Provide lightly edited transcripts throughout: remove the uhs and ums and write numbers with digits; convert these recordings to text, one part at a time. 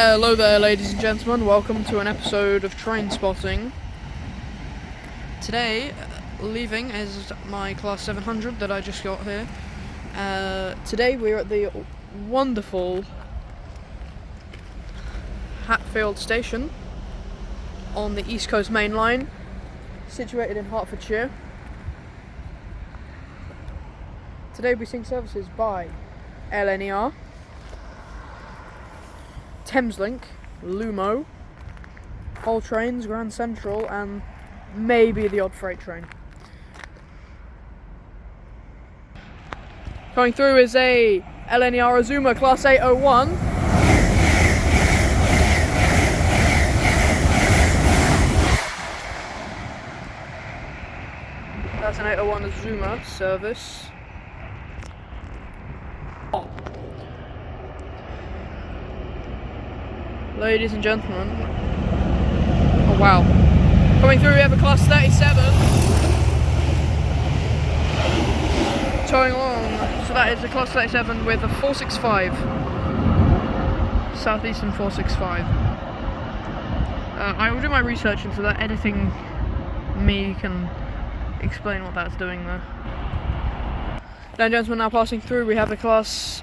Hello there, ladies and gentlemen, welcome to an episode of Train Spotting. Today, leaving is my Class 700 that I just got here. Today we're at the wonderful Hatfield station on the East Coast Main Line, situated in Hertfordshire. Today we're seeing services by LNER, Thameslink, Lumo, Hull Trains, Grand Central, and maybe the odd freight train. Coming through is a LNER Azuma Class 801. That's an 801 Azuma service. Ladies and gentlemen, oh wow, coming through we have a Class 37, towing along, so that is a Class 37 with a 465, Southeastern 465. I will do my research into that, editing me can explain what that's doing there. Ladies and gentlemen, now passing through we have a Class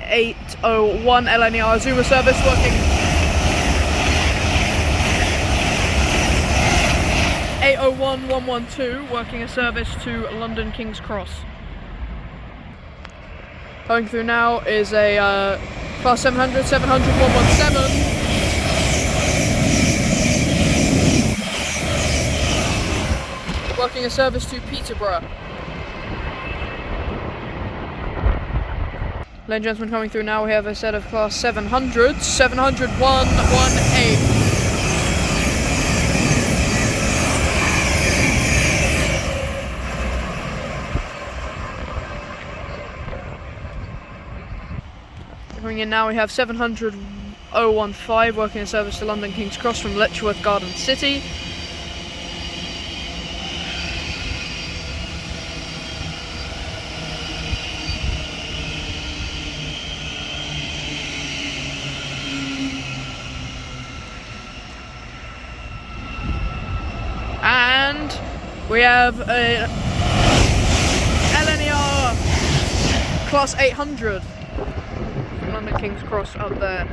801 LNER Azuma service working 801-112 working a service to London King's Cross. Going through now is a Class 700 117 working a service to Peterborough. Ladies and gentlemen, coming through now we have a set of Class 700s, 700-118. Coming in now we have 700-015 working a service to London King's Cross from Letchworth Garden City. And we have a LNER Class 800 from London King's Cross up there.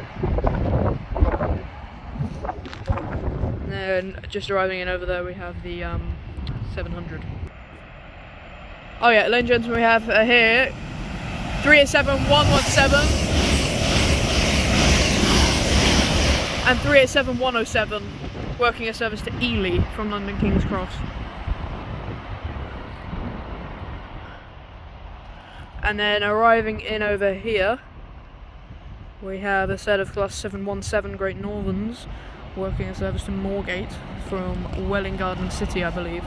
And then just arriving in over there we have the 700. Oh yeah, ladies and gentlemen, we have here 387-117 and 387-107. Working a service to Ely from London King's Cross. And then arriving in over here, we have a set of Class 717 Great Northerns working a service to Moorgate from Welwyn Garden City, I believe.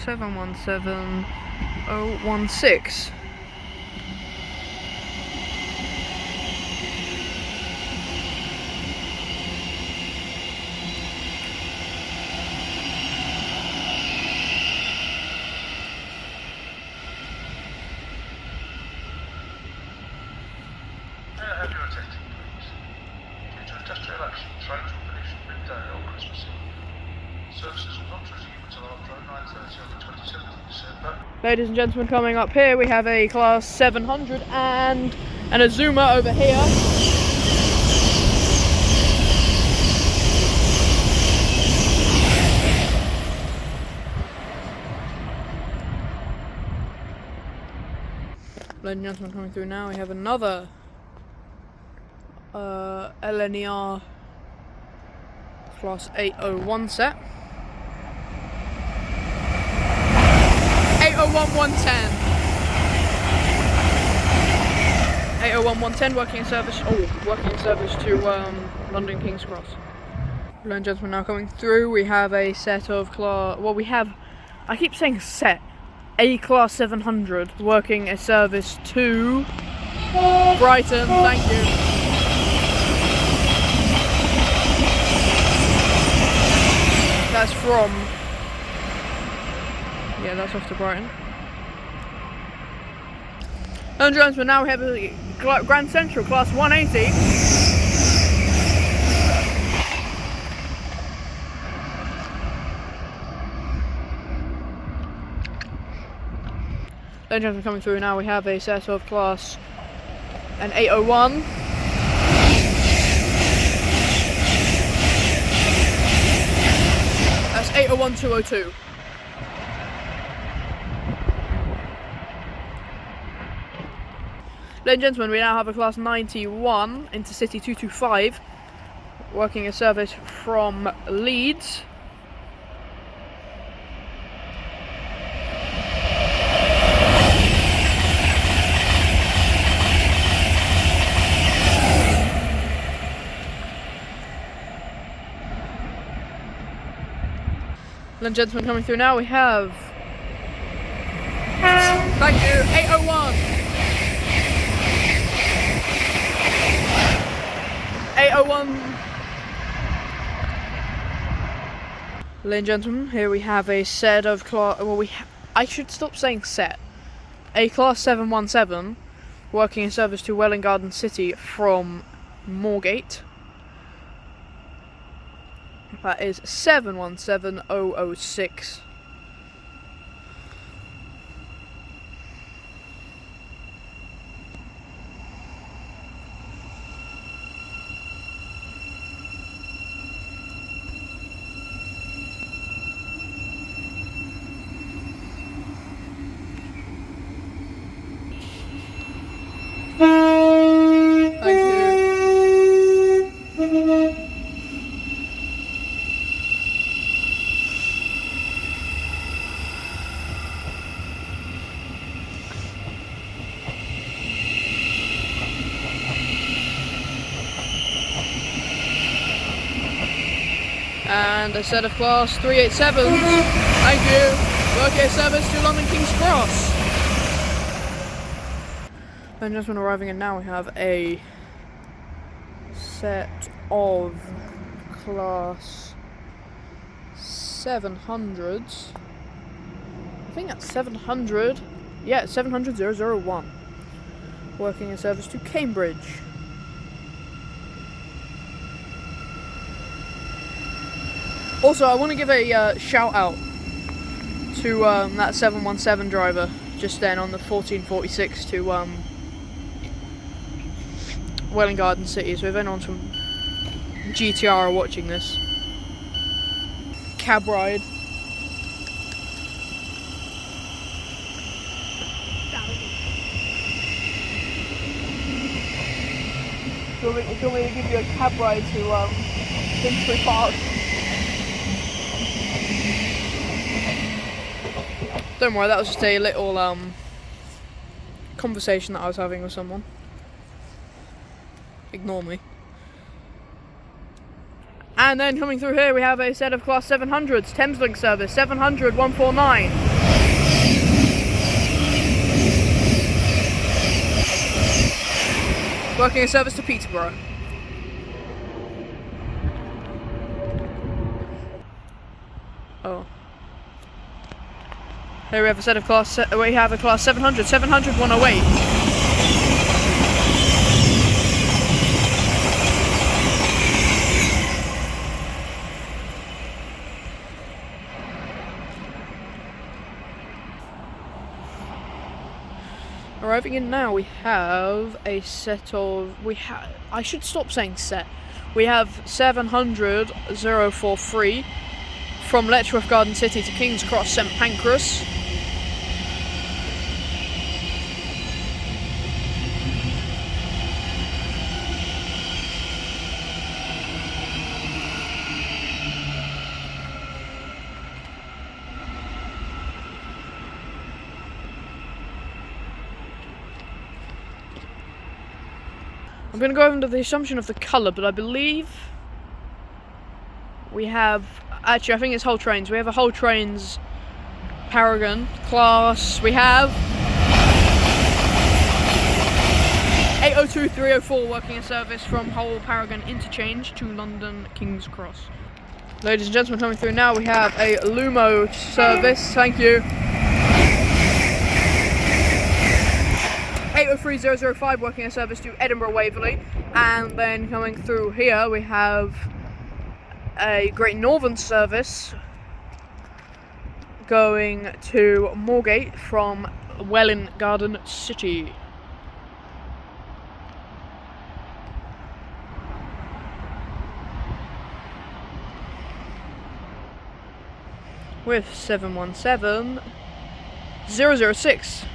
(717-016). Ladies and gentlemen, coming up here we have a Class 700 and an Azuma over here. Ladies and gentlemen, coming through now we have another LNER Class 801 set. 801-110. 801-110 working service to London King's Cross. Ladies and gentlemen, now coming through we have a set of I keep saying set, a Class 700 working a service to Brighton, thank you. That's from, yeah, that's off to Brighton. And gentlemen, now we have a Grand Central Class 180. Ladies and gentlemen, coming through now, we have a set of Class an 801. That's 801-202. Ladies and gentlemen, we now have a Class 91 Intercity 225 working a service from Leeds. Ladies and gentlemen, coming through now, we have, thank you, 801. 801. Ladies and gentlemen, here we have a set of I should stop saying set. A Class 717 working in service to Welwyn Garden City from Moorgate. That is 717006. And a set of Class 387s. Thank you. Working service to London King's Cross. And just when arriving in now, we have a set of Class 700s. I think that's 700. Yeah, 700-001. Working in service to Cambridge. Also, I want to give a shout out to that 717 driver just then on the 1446 to Welwyn Garden City. So if anyone from GTR are watching this, cab ride. Do you want me to give you a cab ride to Finsbury Park? Don't worry, that was just a little conversation that I was having with someone. Ignore me. And then coming through here, we have a set of Class 700s, Thameslink service, 700-149. Working a service to Peterborough. Oh. Here we have a set of Class 700, 700-108. Arriving in now, we have a set of, I should stop saying set. We have 700-043 from Letchworth Garden City to King's Cross, St Pancras. I'm going to go under the assumption of the colour, but I believe we have, actually I think it's Hull Trains. We have a Hull Trains Paragon class. We have 802-304 working a service from Hull Paragon Interchange to London King's Cross. Ladies and gentlemen, coming through now, we have a Lumo service. Thank you. 803005 working a service to Edinburgh Waverley, and then coming through here we have a Great Northern service going to Moorgate from Welwyn Garden City. With 717006.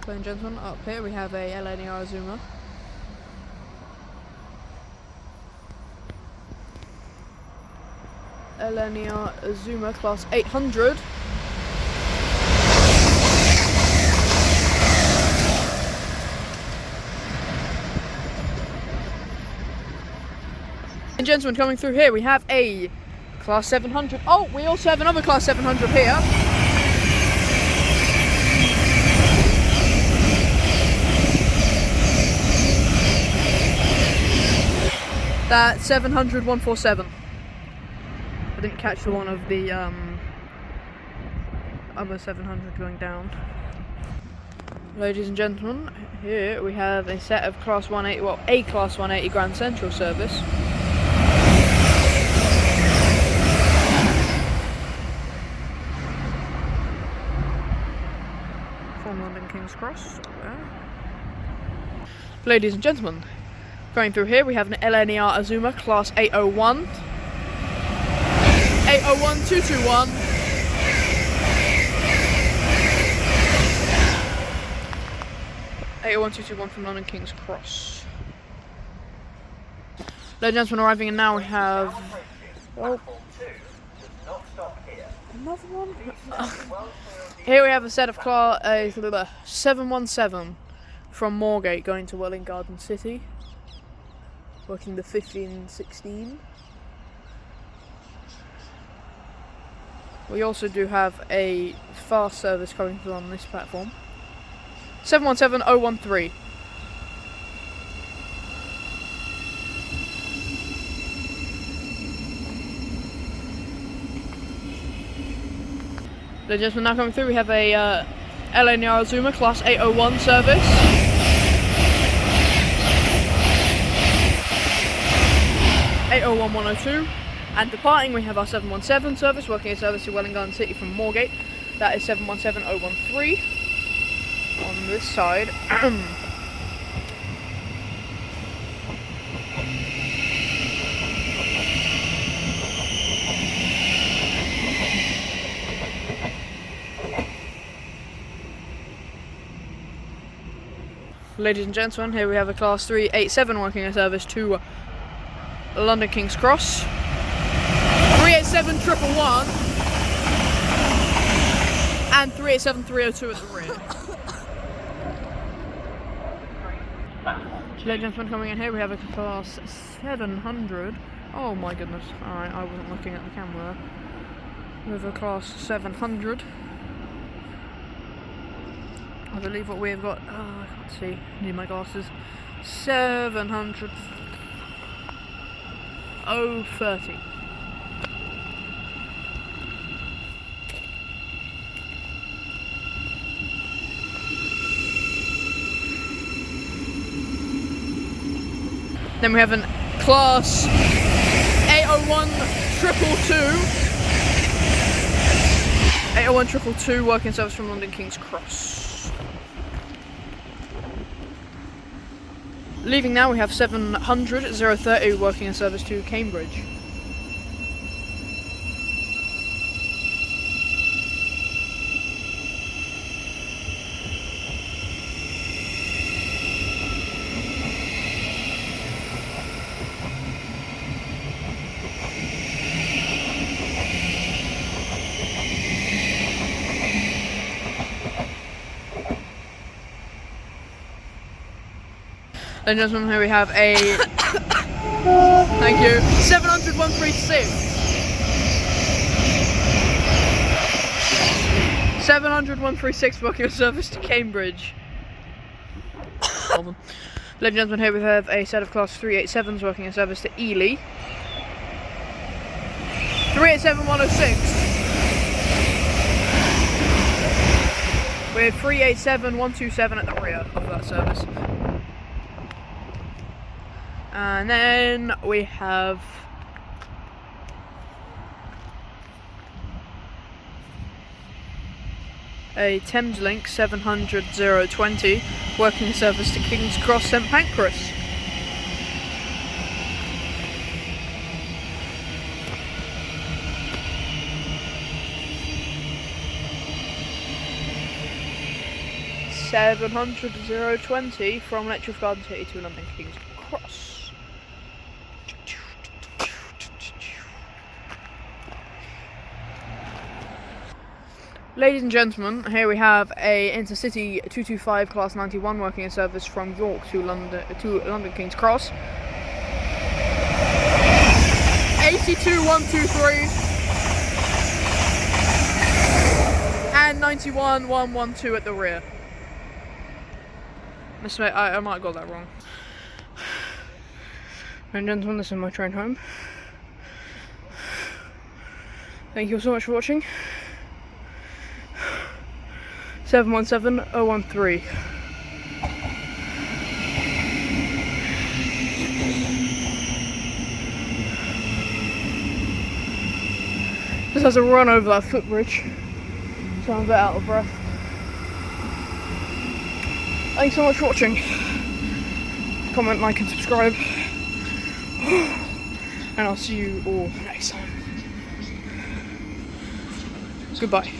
Ladies and gentlemen, up here we have a LNER Zoomer. LNER Zoomer class 800. And gentlemen, coming through here we have a class 700. Oh, we also have another class 700 here. That's 700 147. I didn't catch the one of the other 700 going down. Ladies and gentlemen, here we have a set of class 180, well, a class 180 Grand Central service. From London King's Cross. Ladies and gentlemen, going through here we have an LNER Azuma class 801. 801221. From London King's Cross. Ladies and gentlemen, arriving in now we have another one. Here we have a set of class 717 from Moorgate going to Welwyn Garden City, working the 1516. We also do have a fast service coming through on this platform. 717013. Ladies and gentlemen, now coming through we have a LNER Zoomer class 801 service. 801102. And departing we have our 717 service, working a service to Welwyn Garden City from Moorgate. That is 717013 on this side. Ladies and gentlemen, here we have a class 387 working a service to London King's Cross. 387111 and 387302 at the rear. Ladies and gentlemen, coming in here we have a class 700. Oh my goodness, alright, I wasn't looking at the camera. We have a class 700. I believe what we have got, I can't see, need my glasses. 700 030. Then we have a class 801222. 801222 working service from London King's Cross. Leaving now we have 700 030 working a service to Cambridge. Ladies and gentlemen, here we have a thank you 700 136. 700 136 working on service to Cambridge. Ladies and gentlemen, here we have a set of class 387s working in service to Ely. 387 106. With 387 127 at the rear of that service. And then we have a Thameslink 700 020 working in service to King's Cross St Pancras. (700 020 from Letchworth Gardens City to London King's Cross. Ladies and gentlemen, here we have a Intercity 225 Class 91 working in service from York to London King's Cross. 82 123 and 91 112 at the rear. I might have got that wrong. Ladies and gentlemen, this is my train home. Thank you so much for watching. 717013. Just has to run over that footbridge, so I'm a bit out of breath. Thanks so much for watching. Comment, like and subscribe. And I'll see you all next time. Goodbye.